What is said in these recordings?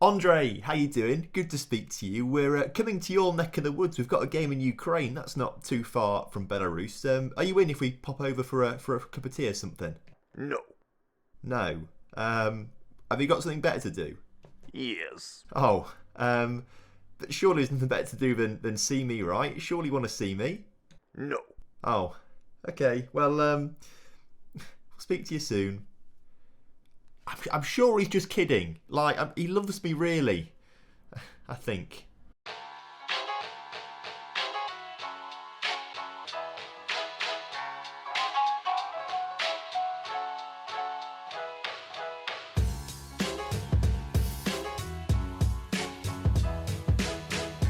Andre, how you doing? Good to speak to you. We're coming to your neck of the woods. We've got a game in Ukraine. That's not too far from Belarus. Are you in if we pop over for a cup of tea or something? No. No. Have you got something better to do? Yes. Oh, but surely there's nothing better to do than see me, right? Surely you want to see me? No. Oh, okay. Well, I'll speak to you soon. I'm sure he's just kidding. Like, he loves me really. I think.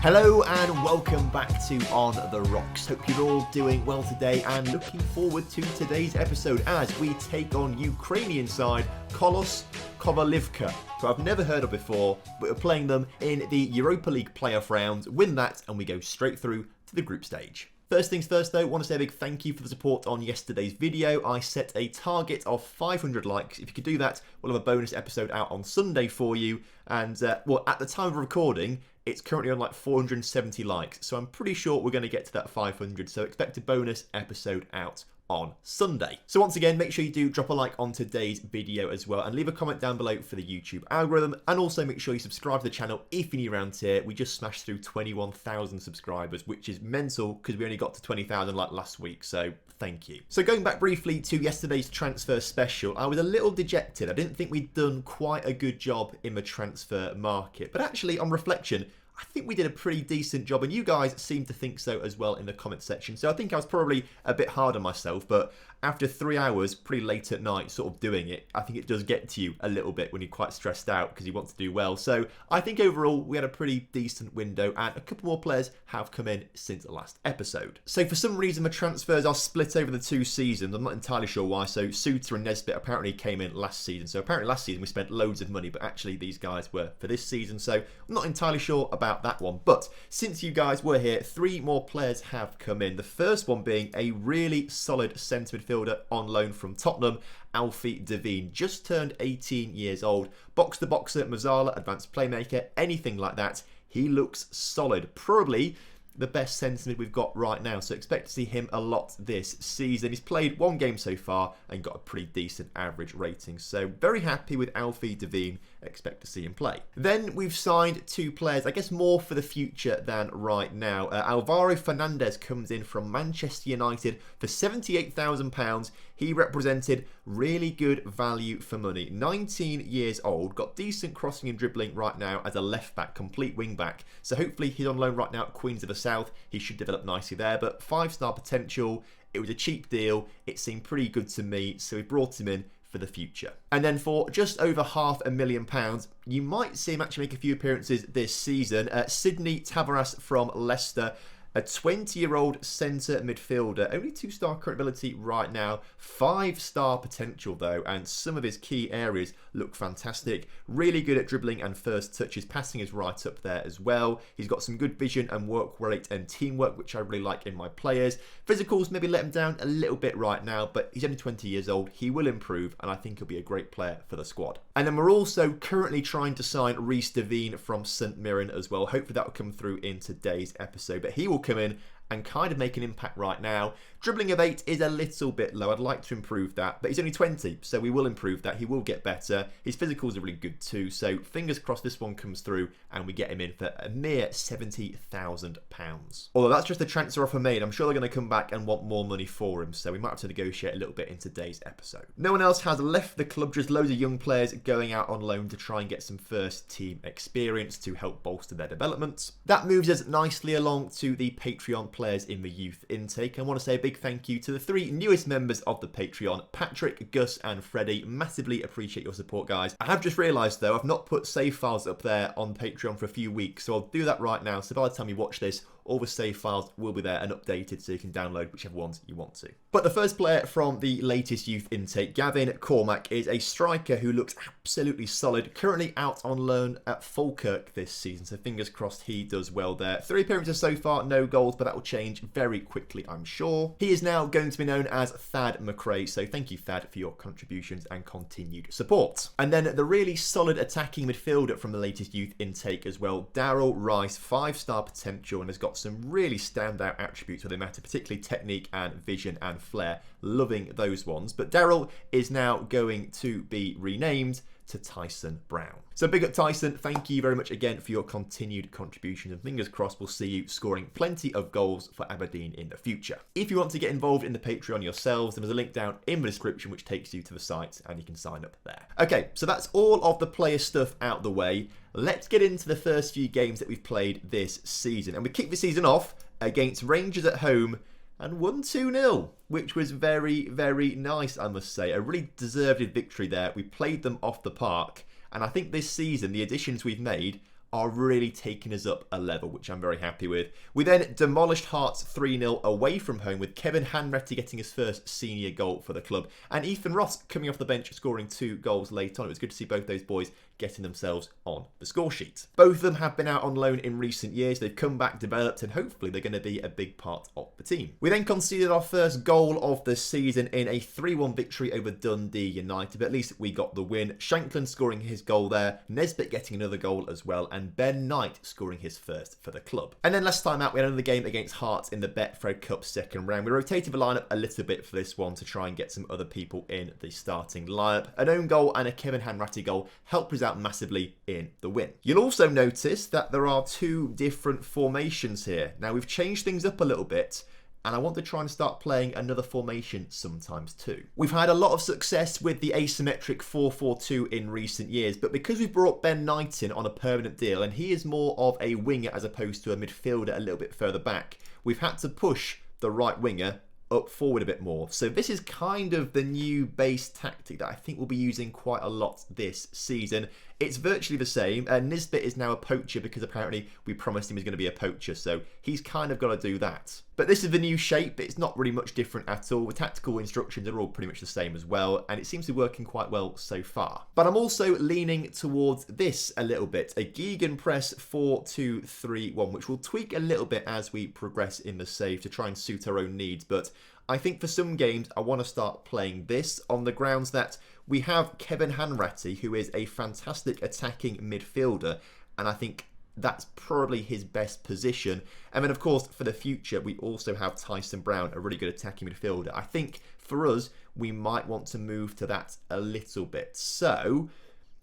Hello and welcome back to On The Rocks. Hope you're all doing well today and looking forward to today's episode as we take on Ukrainian side Kolos Kovalivka, who I've never heard of before, but we're playing them in the Europa League playoff round, win that and we go straight through to the group stage. First things first though, I want to say a big thank you for the support on yesterday's video. I set a target of 500 likes. If you could do that, we'll have a bonus episode out on Sunday for you. And, well, at the time of recording, it's currently on like 470 likes. So I'm pretty sure we're going to get to that 500. So expect a bonus episode out on Sunday. So once again, make sure you do drop a like on today's video as well and leave a comment down below for the YouTube algorithm, and also make sure you subscribe to the channel if you're new around here. We just smashed through 21,000 subscribers, which is mental because we only got to 20,000 like last week, so thank you. So going back briefly to yesterday's transfer special, I was a little dejected. I didn't think we'd done quite a good job in the transfer market, but actually on reflection, I think we did a pretty decent job, and you guys seem to think so as well in the comment section. So I think I was probably a bit hard on myself, but after 3 hours, pretty late at night, sort of doing it, I think it does get to you a little bit when you're quite stressed out because you want to do well. So I think overall we had a pretty decent window, and a couple more players have come in since the last episode. So for some reason the transfers are split over the 2 seasons. I'm not entirely sure why. So Suter and Nesbitt apparently came in last season. So apparently last season we spent loads of money, but actually these guys were for this season. So I'm not entirely sure about that one. But since you guys were here, 3 more players have come in. The first one being a really solid centre midfielder on loan from Tottenham, Alfie Devine, just turned 18 years old. Box to boxer, Mazzala, advanced playmaker, anything like that. He looks solid. Probably the best centre mid we've got right now, so expect to see him a lot this season. He's played 1 game so far and got a pretty decent average rating, so very happy with Alfie Devine. Expect to see him play. Then we've signed 2 players, I guess more for the future than right now. Alvaro Fernandez comes in from Manchester United for £78,000. He represented really good value for money. 19 years old, got decent crossing and dribbling right now as a left back, complete wing back. So hopefully he's on loan right now at Queens of the South. He should develop nicely there, but 5-star potential. It was a cheap deal. It seemed pretty good to me, so we brought him in for the future. And then for just over £500,000, you might see him actually make a few appearances this season. Sydney Tavares from Leicester, a 20-year-old centre midfielder, only 2-star current ability right now, 5-star potential though, and some of his key areas look fantastic. Really good at dribbling and first touches, passing is right up there as well. He's got some good vision and work rate and teamwork, which I really like in my players. Physicals maybe let him down a little bit right now, but he's only 20 years old. He will improve, and I think he'll be a great player for the squad. And then we're also currently trying to sign Reece Devine from St Mirren as well. Hopefully that will come through in today's episode, but he will come in and kind of make an impact right now. Dribbling of 8 is a little bit low. I'd like to improve that, but he's only 20, so we will improve that. He will get better. His physicals are really good too, so fingers crossed this one comes through and we get him in for a mere £70,000. Although that's just a transfer offer made. I'm sure they're going to come back and want more money for him, so we might have to negotiate a little bit in today's episode. No one else has left the club, just loads of young players going out on loan to try and get some first team experience to help bolster their development. That moves us nicely along to the Patreon players in the youth intake. I want to say a big thank you to the 3 newest members of the Patreon, Patrick, Gus and Freddie. Massively appreciate your support, guys. I have just realised though, I've not put save files up there on Patreon for a few weeks, so I'll do that right now. So by the time you watch this, all the save files will be there and updated so you can download whichever ones you want to. But the first player from the latest youth intake, Gavin Cormack, is a striker who looks absolutely solid, currently out on loan at Falkirk this season, so fingers crossed he does well there. 3 appearances so far, no goals, but that will change very quickly, I'm sure. He is now going to be known as Thad McRae, so thank you, Thad, for your contributions and continued support. And then the really solid attacking midfielder from the latest youth intake as well, Daryl Rice, 5-star potential, and has got some really standout attributes where they matter, particularly technique and vision and flair. Loving those ones. But Daryl is now going to be renamed to Tyson Brown. So big up Tyson, thank you very much again for your continued contributions, and fingers crossed we'll see you scoring plenty of goals for Aberdeen in the future. If you want to get involved in the Patreon yourselves, then there's a link down in the description which takes you to the site and you can sign up there. Okay, so that's all of the player stuff out the way. Let's get into the first few games that we've played this season, and we kick the season off against Rangers at home and won 2-0, which was very, very nice, I must say. A really deserved victory there. We played them off the park, and I think this season the additions we've made are really taking us up a level, which I'm very happy with. We then demolished Hearts 3-0 away from home, with Kevin Hanratty getting his first senior goal for the club, and Ethan Ross coming off the bench scoring 2 goals late on. It was good to see both those boys getting themselves on the score sheet. Both of them have been out on loan in recent years. They've come back, developed, and hopefully they're going to be a big part of the team. We then conceded our first goal of the season in a 3-1 victory over Dundee United, but at least we got the win. Shankland scoring his goal there, Nesbitt getting another goal as well, and Ben Knight scoring his first for the club. And then last time out, we had another game against Hearts in the Betfred Cup second round. We rotated the lineup a little bit for this one to try and get some other people in the starting lineup. An own goal and a Kevin Hanratty goal helped us out massively in the win. You'll also notice that there are 2 different formations here. Now we've changed things up a little bit, and I want to try and start playing another formation sometimes too. We've had a lot of success with the asymmetric 4-4-2 in recent years, but because we've brought Ben Knight in on a permanent deal, and he is more of a winger as opposed to a midfielder a little bit further back, we've had to push the right winger up forward a bit more. So this is kind of the new base tactic that I think we'll be using quite a lot this season. It's virtually the same. Nisbet is now a poacher because apparently we promised him he's going to be a poacher, so he's kind of got to do that. But this is the new shape. It's not really much different at all. The tactical instructions are all pretty much the same as well, and it seems to be working quite well so far. But I'm also leaning towards this a little bit, a Gegenpress 4-2-3-1, which we'll tweak a little bit as we progress in the save to try and suit our own needs. But I think for some games I want to start playing this on the grounds that we have Kevin Hanratty, who is a fantastic attacking midfielder, and I think that's probably his best position. And then, of course, for the future, we also have Tyson Brown, a really good attacking midfielder. I think for us, we might want to move to that a little bit. So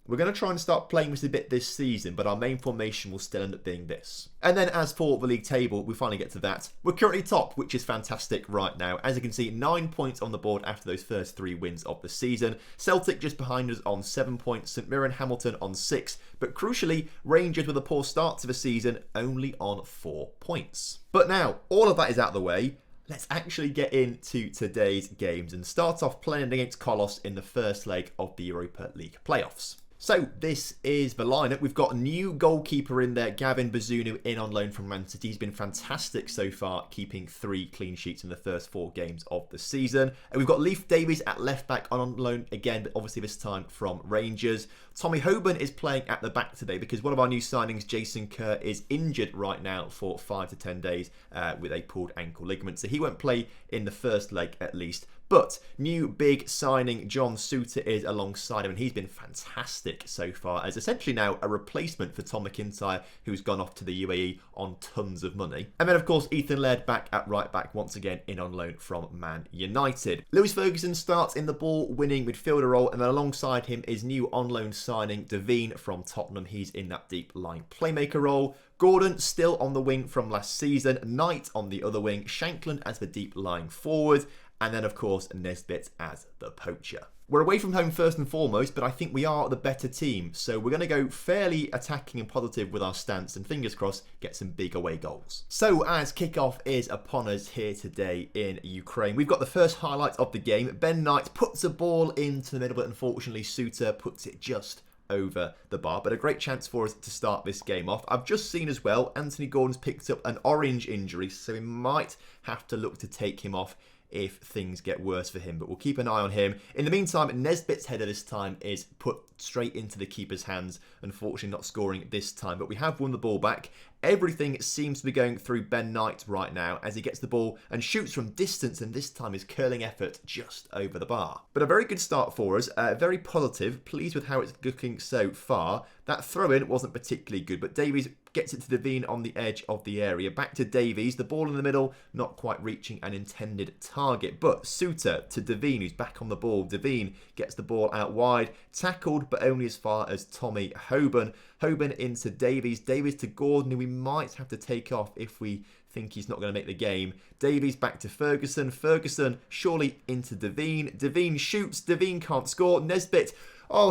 we're going to try and start playing this a bit this season, but our main formation will still end up being this. And then as for the league table, we finally get to that. We're currently top, which is fantastic right now. As you can see, 9 points on the board after those first 3 wins of the season. Celtic just behind us on 7 points, St Mirren Hamilton on 6, but crucially, Rangers with a poor start to the season only on 4 points. But now, all of that is out of the way. Let's actually get into today's games and start off playing against Kolos in the first leg of the Europa League playoffs. So this is the lineup. We've got a new goalkeeper in there, Gavin Bazunu, in on loan from Man City. He's been fantastic so far, keeping 3 clean sheets in the first 4 games of the season. And we've got Leif Davies at left back on loan again, but obviously this time from Rangers. Tommy Hoban is playing at the back today because one of our new signings, Jason Kerr, is injured right now for 5 to 10 days with a pulled ankle ligament. So he won't play in the first leg at least. But new big signing John Suter is alongside him, and he's been fantastic so far as essentially now a replacement for Tom McIntyre, who's gone off to the UAE on tons of money. And then, of course, Ethan Laird back at right back once again in on loan from Man United. Lewis Ferguson starts in the ball-winning midfielder role, and then alongside him is new on-loan signing Devine from Tottenham. He's in that deep line playmaker role. Gordon still on the wing from last season, Knight on the other wing, Shankland as the deep lying forward, and then, of course, Nesbitt as the poacher. We're away from home first and foremost, but I think we are the better team. So we're going to go fairly attacking and positive with our stance and fingers crossed get some big away goals. So as kickoff is upon us here today in Ukraine, we've got the first highlight of the game. Ben Knight puts a ball into the middle, but unfortunately Suter puts it just over the bar. But a great chance for us to start this game off. I've just seen as well, Anthony Gordon's picked up an orange injury, so we might have to look to take him off if things get worse for him, but we'll keep an eye on him. In the meantime, Nesbitt's header this time is put straight into the keeper's hands, unfortunately not scoring this time, but we have won the ball back. Everything seems to be going through Ben Knight right now as he gets the ball and shoots from distance, and this time his curling effort just over the bar. But a very good start for us, very positive, pleased with how it's looking so far. That throw-in wasn't particularly good, but Davies gets it to Devine on the edge of the area. Back to Davies, the ball in the middle, not quite reaching an intended target. But Suter to Devine, who's back on the ball. Devine gets the ball out wide, tackled, but only as far as Tommy Hoban. Hoban into Davies, Davies to Gordon, who we might have to take off if we think he's not going to make the game. Davies back to Ferguson, Ferguson surely into Devine. Devine shoots, Devine can't score. Nesbitt,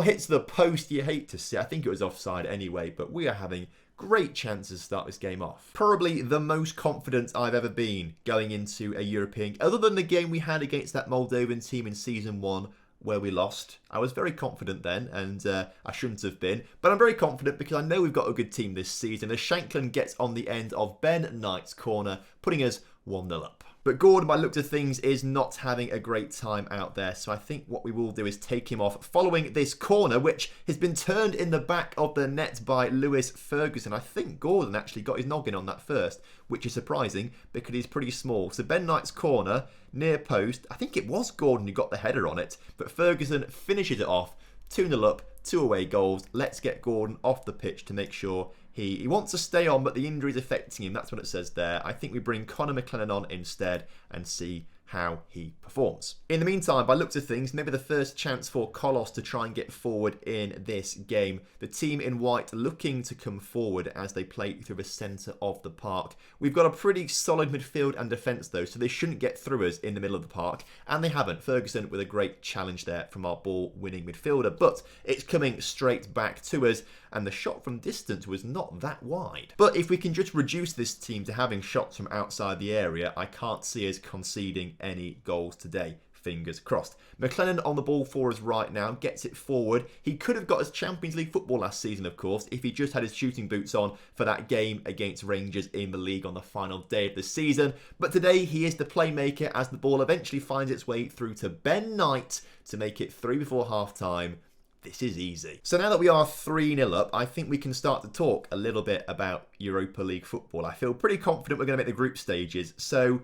hits the post. You hate to see. I think it was offside anyway, but we are having great chances to start this game off. Probably the most confident I've ever been going into a European, other than the game we had against that Moldovan team in Season 1 where we lost. I was very confident then, and I shouldn't have been. But I'm very confident because I know we've got a good team this season as Shankland gets on the end of Ben Knight's corner, putting us 1-0 up. But Gordon, by the looks of things, is not having a great time out there. So I think what we will do is take him off following this corner, which has been turned in the back of the net by Lewis Ferguson. I think Gordon actually got his noggin on that first, which is surprising because he's pretty small. So Ben Knight's corner, near post. I think it was Gordon who got the header on it, but Ferguson finishes it off. 2-0 up, 2 away goals. Let's get Gordon off the pitch to make sure he wants to stay on, but the injury is affecting him. That's what it says there. I think we bring Conor McLennan on instead and see how he performs. In the meantime, by looks of things, maybe the first chance for Kolos to try and get forward in this game. The team in white looking to come forward as they play through the centre of the park. We've got a pretty solid midfield and defence though, so they shouldn't get through us in the middle of the park, and they haven't. Ferguson with a great challenge there from our ball-winning midfielder, but it's coming straight back to us, and the shot from distance was not that wide. But if we can just reduce this team to having shots from outside the area, I can't see us conceding any goals today. Fingers crossed. McLennan on the ball for us right now, gets it forward. He could have got us Champions League football last season, of course, if he just had his shooting boots on for that game against Rangers in the league on the final day of the season. But today he is the playmaker as the ball eventually finds its way through to Ben Knight to make it 3 before half-time. This is easy. So now that we are 3-0 up, I think we can start to talk a little bit about Europa League football. I feel pretty confident we're going to make the group stages. So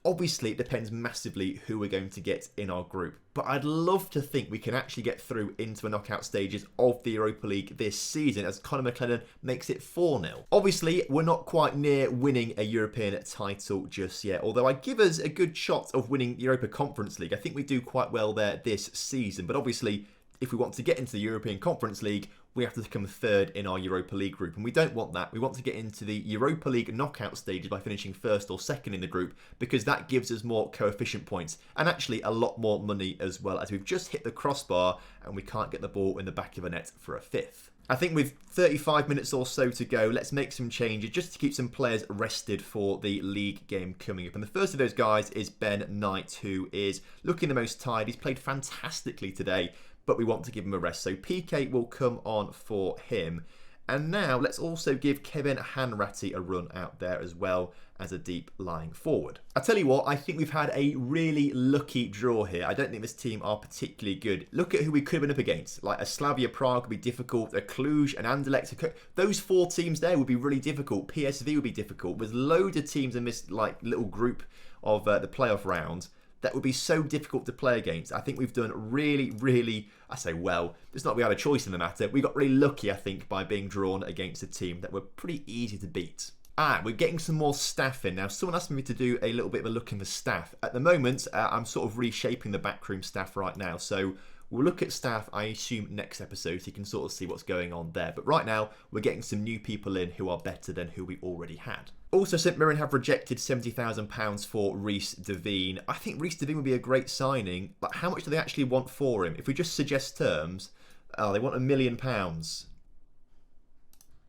obviously it depends massively who we're going to get in our group. But I'd love to think we can actually get through into the knockout stages of the Europa League this season as Conor McLennan makes it 4-0. Obviously, we're not quite near winning a European title just yet, although I give us a good shot of winning the Europa Conference League. I think we do quite well there this season, but obviously if we want to get into the European Conference League, we have to come third in our Europa League group, and we don't want that. We want to get into the Europa League knockout stages by finishing first or second in the group, because that gives us more coefficient points and actually a lot more money as well, as we've just hit the crossbar and we can't get the ball in the back of a net for a fifth. I think with 35 minutes or so to go, let's make some changes just to keep some players rested for the league game coming up. And the first of those guys is Ben Knight, who is looking the most tired. He's played fantastically today, but we want to give him a rest. So PK will come on for him. And now let's also give Kevin Hanratty a run out there as well as a deep lying forward. I tell you what, I think we've had a really lucky draw here. I don't think this team are particularly good. Look at who we could have been up against. Like a Slavia Prague would be difficult, a Cluj, an Anderlecht. Those 4 teams there would be really difficult. PSV would be difficult. There's loads of teams in this like little group of the playoff round that would be so difficult to play against. I think we've done really, I say well, it's not we had a choice in the matter. We got really lucky, I think, by being drawn against a team that were pretty easy to beat. We're getting some more staff in now. Someone asked me to do a little bit of a look in the staff. At the moment, I'm sort of reshaping the backroom staff right now. So we'll look at staff, I assume, next episode, so you can sort of see what's going on there. But right now, we're getting some new people in who are better than who we already had. Also, St Mirren have rejected £70,000 for Rhys Devine. I think Rhys Devine would be a great signing. Like, how much do they actually want for him? If we just suggest terms, they want £1 million.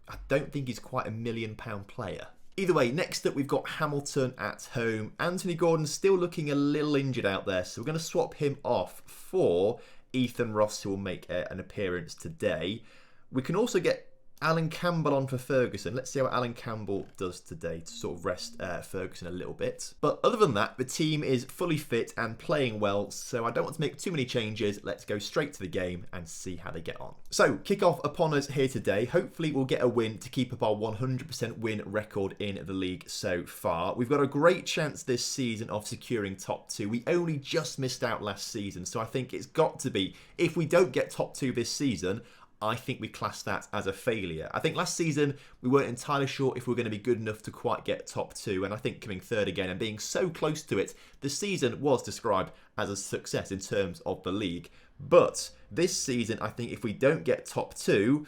I don't think he's quite £1 million player. Either way, next up we've got Hamilton at home. Anthony Gordon's still looking a little injured out there, so we're going to swap him off for Ethan Ross, who will make an appearance today. We can also get Alan Campbell on for Ferguson. Let's see how Alan Campbell does today to sort of rest Ferguson a little bit. But other than that, the team is fully fit and playing well, so I don't want to make too many changes. Let's go straight to the game and see how they get on. So, kick-off upon us here today. Hopefully we'll get a win to keep up our 100% win record in the league so far. We've got a great chance this season of securing top 2. We only just missed out last season, so I think it's got to be, if we don't get top 2 this season, I think we class that as a failure. I think last season we weren't entirely sure if we were going to be good enough to quite get top 2, and I think coming third again and being so close to it, the season was described as a success in terms of the league. But this season, I think if we don't get top 2,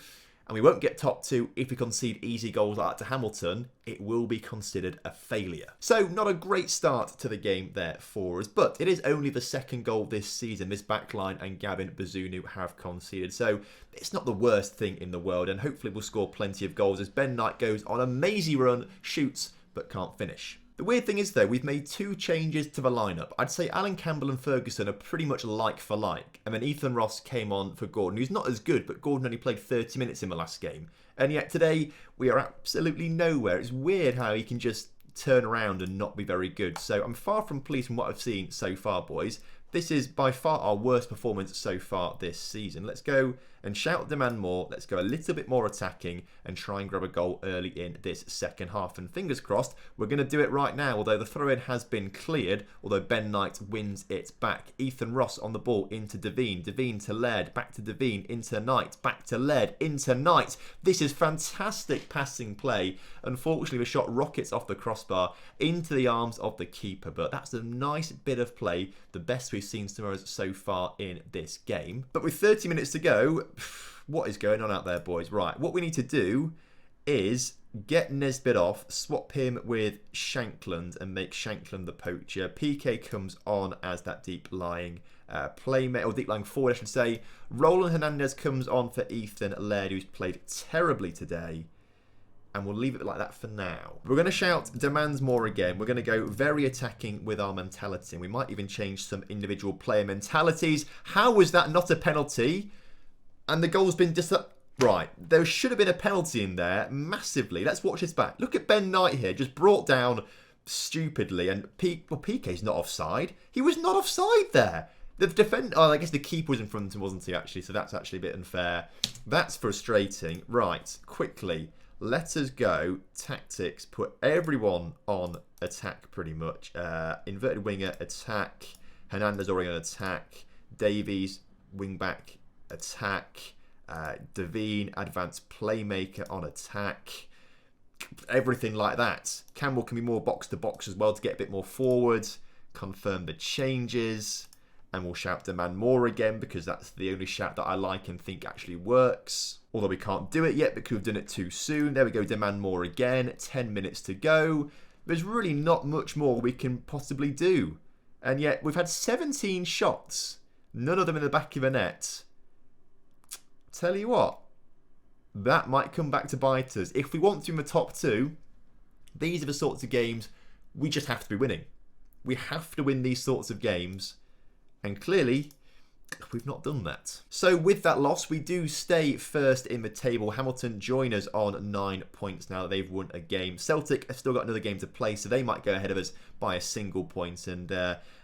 and we won't get top 2 if we concede easy goals like that to Hamilton, it will be considered a failure. So not a great start to the game there for us, but it is only the second goal this season this backline and Gavin Bazunu have conceded. So it's not the worst thing in the world, and hopefully we'll score plenty of goals as Ben Knight goes on a mazy run, shoots, but can't finish. The weird thing is, though, we've made 2 changes to the lineup. I'd say Alan Campbell and Ferguson are pretty much like for like. And then Ethan Ross came on for Gordon, who's not as good, but Gordon only played 30 minutes in the last game. And yet today, we are absolutely nowhere. It's weird how he can just turn around and not be very good. So I'm far from pleased from what I've seen so far, boys. This is by far our worst performance so far this season. Let's go and shout, demand more. Let's go a little bit more attacking and try and grab a goal early in this second half. And fingers crossed, we're going to do it right now, although the throw-in has been cleared, although Ben Knight wins it back. Ethan Ross on the ball into Devine. Devine to Laird, back to Devine, into Knight, back to Laird, into Knight. This is fantastic passing play. Unfortunately, the shot rockets off the crossbar into the arms of the keeper, but that's a nice bit of play, the best we've seen so far in this game. But with 30 minutes to go, what is going on out there, boys? Right, what we need to do is get Nesbitt off, swap him with Shankland and make Shankland the poacher. PK comes on as that deep lying playmate, or deep lying forward, I should say. Roland Hernandez comes on for Ethan Laird, who's played terribly today. And we'll leave it like that for now. We're going to shout demands more again. We're going to go very attacking with our mentality. And we might even change some individual player mentalities. How was that not a penalty? And the goal's been right. There should have been a penalty in there massively. Let's watch this back. Look at Ben Knight here, just brought down stupidly. And PK's not offside. He was not offside there. The defender, oh, I guess the keeper was in front of him, wasn't he, actually? So that's actually a bit unfair. That's frustrating. Right, quickly. Let us go tactics, put everyone on attack pretty much. Inverted winger, attack. Hernandez already on attack. Davies, wing back, attack. Devine, advanced playmaker on attack. Everything like that. Campbell can be more box to box as well to get a bit more forward. Confirm the changes. And we'll shout demand more again because that's the only shout that I like and think actually works. Although we can't do it yet because we've done it too soon. There we go, demand more again. 10 minutes to go. There's really not much more we can possibly do. And yet we've had 17 shots. None of them in the back of the net. Tell you what, that might come back to bite us. If we want to in the top 2, these are the sorts of games we just have to be winning. We have to win these sorts of games. And clearly, we've not done that. So with that loss, we do stay first in the table. Hamilton join us on 9 points now that they've won a game. Celtic have still got another game to play, so they might go ahead of us by a single point. And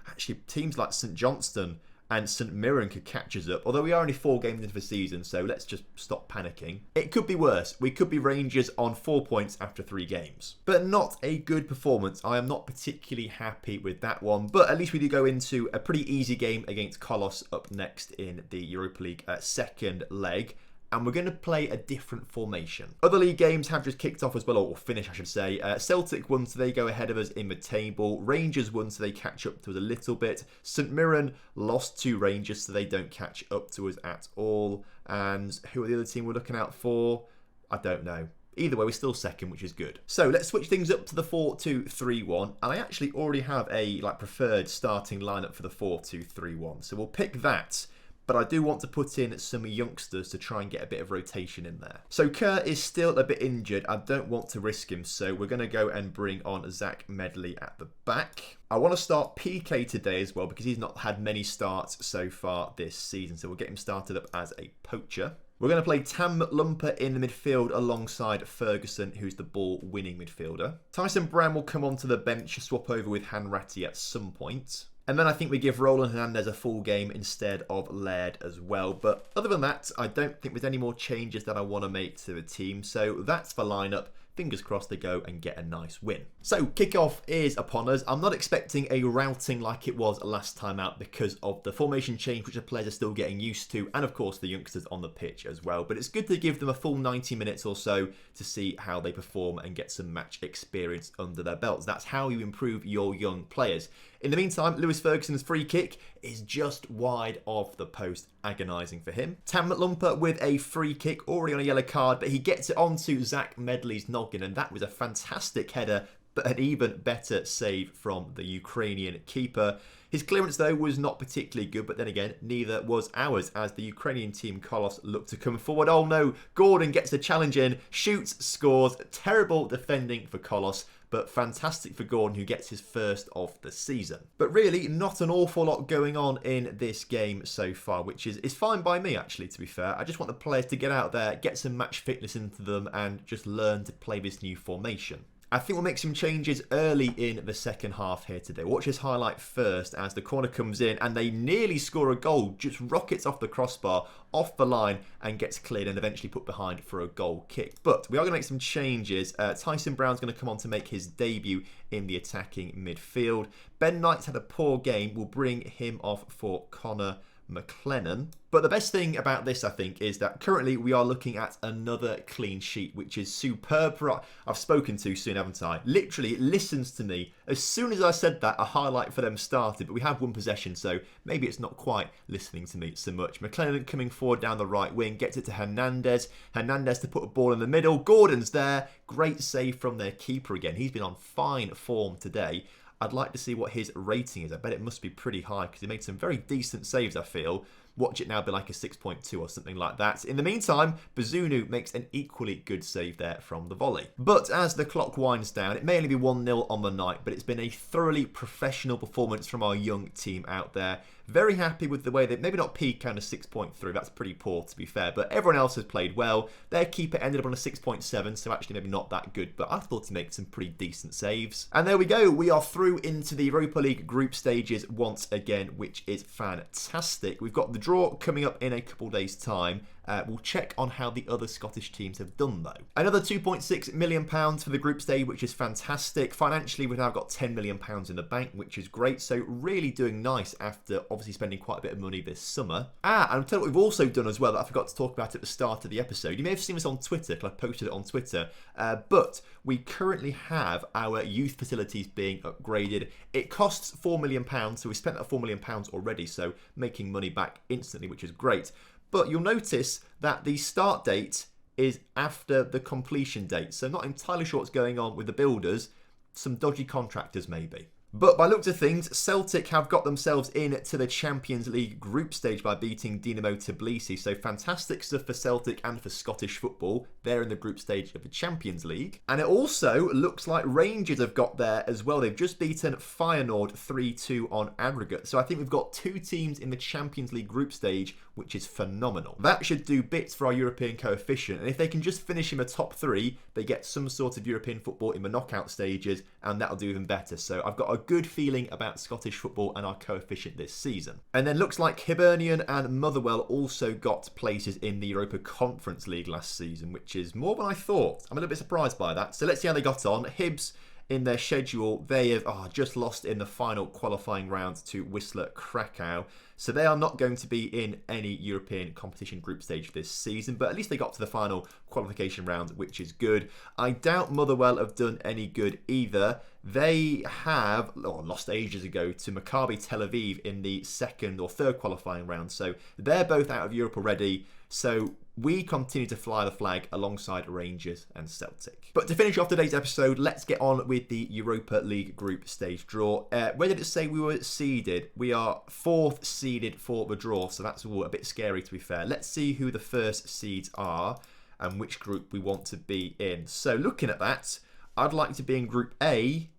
actually, teams like St Johnstone and St Mirren could catch us up. Although we are only 4 games into the season, so let's just stop panicking. It could be worse. We could be Rangers on 4 points after 3 games. But not a good performance. I am not particularly happy with that one. But at least we do go into a pretty easy game against Kolos up next in the Europa League second leg. And we're going to play a different formation. Other league games have just kicked off as well, or finished I should say. Celtic won, so they go ahead of us in the table. Rangers won, so they catch up to us a little bit. St Mirren lost to Rangers, so they don't catch up to us at all. And who are the other team we're looking out for? I don't know. Either way, we're still second, which is good. So let's switch things up to the 4-2-3-1. And I actually already have a preferred starting lineup for the 4-2-3-1. So we'll pick that. But I do want to put in some youngsters to try and get a bit of rotation in there. So Kerr is still a bit injured. I don't want to risk him. So we're going to go and bring on Zach Medley at the back. I want to start PK today as well because he's not had many starts so far this season. So we'll get him started up as a poacher. We're going to play Tam Lumper in the midfield alongside Ferguson, who's the ball-winning midfielder. Tyson Brown will come onto the bench, swap over with Hanratty at some point. And then I think we give Roland Hernandez a full game instead of Laird as well. But other than that, I don't think there's any more changes that I want to make to the team. So that's the lineup. Fingers crossed they go and get a nice win. So kickoff is upon us. I'm not expecting a routing like it was last time out because of the formation change, which the players are still getting used to, and of course the youngsters on the pitch as well. But it's good to give them a full 90 minutes or so to see how they perform and get some match experience under their belts. That's how you improve your young players. In the meantime, Lewis Ferguson's free kick is just wide of the post. Agonising for him. Tam Lumper with a free kick, already on a yellow card, but he gets it onto Zach Medley's noggin, and that was a fantastic header, but an even better save from the Ukrainian keeper. His clearance, though, was not particularly good, but then again, neither was ours, as the Ukrainian team, Kolos, looked to come forward. Oh no, Gordon gets the challenge in, shoots, scores. Terrible defending for Kolos, but fantastic for Gordon, who gets his first of the season. But really, not an awful lot going on in this game so far, which is fine by me, actually, to be fair. I just want the players to get out there, get some match fitness into them, and just learn to play this new formation. I think we'll make some changes early in the second half here today. Watch this highlight first as the corner comes in and they nearly score a goal. Just rockets off the crossbar, off the line, and gets cleared and eventually put behind for a goal kick. But we are going to make some changes. Tyson Brown's going to come on to make his debut in the attacking midfield. Ben Knight's had a poor game. We'll bring him off for Connor McLennan. But the best thing about this, I think, is that currently we are looking at another clean sheet, which is superb. I've spoken too soon, haven't I? Literally, it listens to me. As soon as I said that, a highlight for them started, but we have one possession, so maybe it's not quite listening to me so much. McLennan coming forward down the right wing, gets it to Hernandez. Hernandez to put a ball in the middle. Gordon's there. Great save from their keeper again. He's been on fine form today. I'd like to see what his rating is. I bet it must be pretty high because he made some very decent saves, I feel. Watch it now be like a 6.2 or something like that. In the meantime, Bazunu makes an equally good save there from the volley. But as the clock winds down, it may only be 1-0 on the night, but it's been a thoroughly professional performance from our young team out there. Very happy with the way they maybe not peak kind of 6.3, that's pretty poor to be fair, but everyone else has played well. Their keeper ended up on a 6.7, so actually maybe not that good, but I thought to make some pretty decent saves. And there we go, we are through into the Europa League group stages once again, which is fantastic. We've got the draw coming up in a couple days' time. We'll check on how the other Scottish teams have done though. Another £2.6 million for the group stage, which is fantastic. Financially, we've now got £10 million in the bank, which is great. So really doing nice after obviously spending quite a bit of money this summer. And I'll tell you what we've also done as well that I forgot to talk about at the start of the episode. You may have seen this on Twitter, because I posted it on Twitter. But we currently have our youth facilities being upgraded. It costs £4 million, so we spent that £4 million already, so making money back instantly, which is great. But you'll notice that the start date is after the completion date. So not entirely sure what's going on with the builders. Some dodgy contractors maybe. But by looks of things, Celtic have got themselves into the Champions League group stage by beating Dinamo Tbilisi. So fantastic stuff for Celtic and for Scottish football. They're in the group stage of the Champions League. And it also looks like Rangers have got there as well. They've just beaten Feyenoord 3-2 on aggregate. So I think we've got two teams in the Champions League group stage, which is phenomenal. That should do bits for our European coefficient. And if they can just finish in the top three, they get some sort of European football in the knockout stages, and that'll do even better. So I've got a good feeling about Scottish football and our coefficient this season. And then looks like Hibernian and Motherwell also got places in the Europa Conference League last season, which is more than I thought. I'm a little bit surprised by that. So let's see how they got on. Hibs, in their schedule, they have just lost in the final qualifying round to Wisla Krakow. So they are not going to be in any European competition group stage this season, but at least they got to the final qualification round, which is good. I doubt Motherwell have done any good either. They have lost ages ago to Maccabi Tel Aviv in the second or third qualifying round. So they're both out of Europe already. So we continue to fly the flag alongside Rangers and Celtic. But to finish off today's episode, let's get on with the Europa League group stage draw. Where did it say we were seeded? We are 4th seeded for the draw, so that's a bit scary to be fair. Let's see who the first seeds are and which group we want to be in. So looking at that, I'd like to be in Group A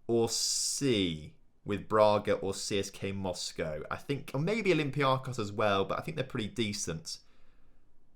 or C with Braga or CSK Moscow. I think, or maybe Olympiacos as well, but I think they're pretty decent.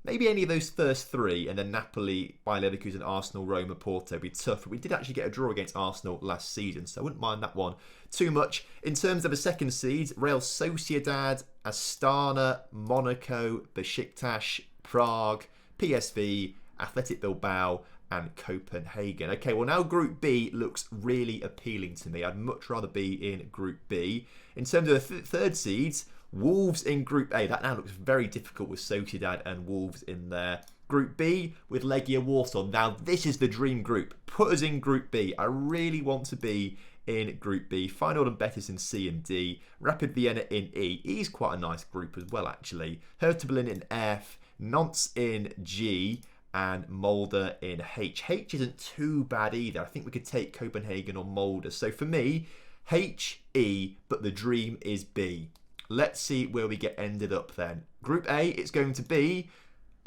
Maybe any of those first three, and then Napoli, Bayer Leverkusen, Arsenal, Roma, Porto would be tough. But we did actually get a draw against Arsenal last season, so I wouldn't mind that one too much. In terms of a second seed, Real Sociedad, Astana, Monaco, Besiktas, Prague, PSV, Athletic Bilbao, and Copenhagen. Okay, well now Group B looks really appealing to me. I'd much rather be in Group B. In terms of the third seeds, Wolves in Group A. That now looks very difficult with Sociedad and Wolves in there. Group B with Legia Warsaw. Now this is the dream group. Put us in Group B. I really want to be in Group B. Feyenoord and Betis in C and D. Rapid Vienna in E. E is quite a nice group as well, actually. Hertha Berlin in F. Nantes in G. And Molde in H. H isn't too bad either. I think we could take Copenhagen or Molde. So for me, H, E, but the dream is B. Let's see where we get ended up then. Group A, it's going to be,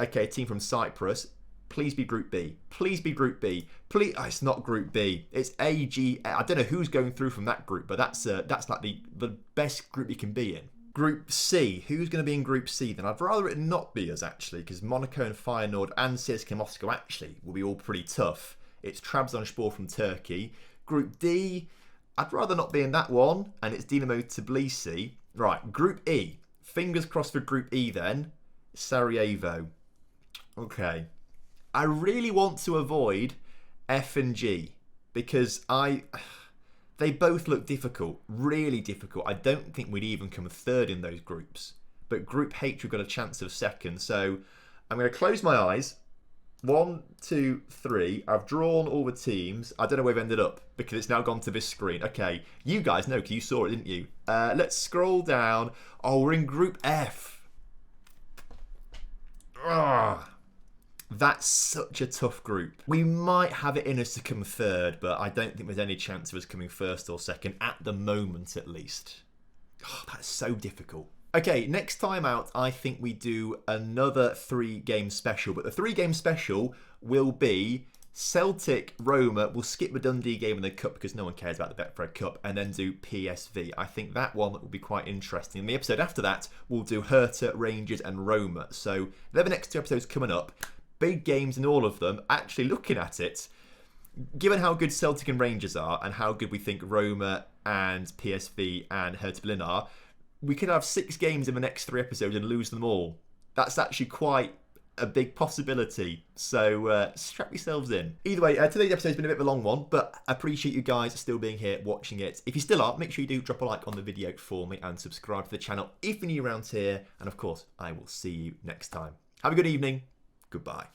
okay, a team from Cyprus. Please be Group B. Please be Group B. Please, oh, it's not Group B. It's A, G. I don't know who's going through from that group, but that's like the best group you can be in. Group C. Who's going to be in Group C then? I'd rather it not be us, actually, because Monaco and Feyenoord and CSKA Moscow actually will be all pretty tough. It's Trabzonspor from Turkey. Group D, I'd rather not be in that one, and it's Dinamo Tbilisi. Right, Group E. Fingers crossed for Group E then. Sarajevo. Okay. I really want to avoid F and G because they both look difficult, really difficult. I don't think we'd even come third in those groups. But Group H, we've got a chance of second. So I'm going to close my eyes. 1, 2, 3. I've drawn all the teams. I don't know where we've ended up because it's now gone to this screen. Okay, you guys know because you saw it, didn't you? Let's scroll down. Oh, we're in Group F. Ugh. That's such a tough group. We might have it in us to come third, but I don't think there's any chance of us coming first or second, at the moment at least. Oh, that's so difficult. Okay, next time out, I think we do another 3-game special. But the 3-game special will be Celtic, Roma. We'll skip the Dundee game in the Cup because no one cares about the Betfred Cup. And then do PSV. I think that one will be quite interesting. In the episode after that, we'll do Hertha, Rangers and Roma. So they're the next 2 episodes coming up. Big games in all of them. Actually, looking at it, given how good Celtic and Rangers are and how good we think Roma and PSV and Hertha Berlin are, we could have 6 games in the next 3 episodes and lose them all. That's actually quite a big possibility. So strap yourselves in. Either way, today's episode's been a bit of a long one, but I appreciate you guys still being here watching it. If you still are, make sure you do drop a like on the video for me and subscribe to the channel if you're new around here. And of course, I will see you next time. Have a good evening. Goodbye.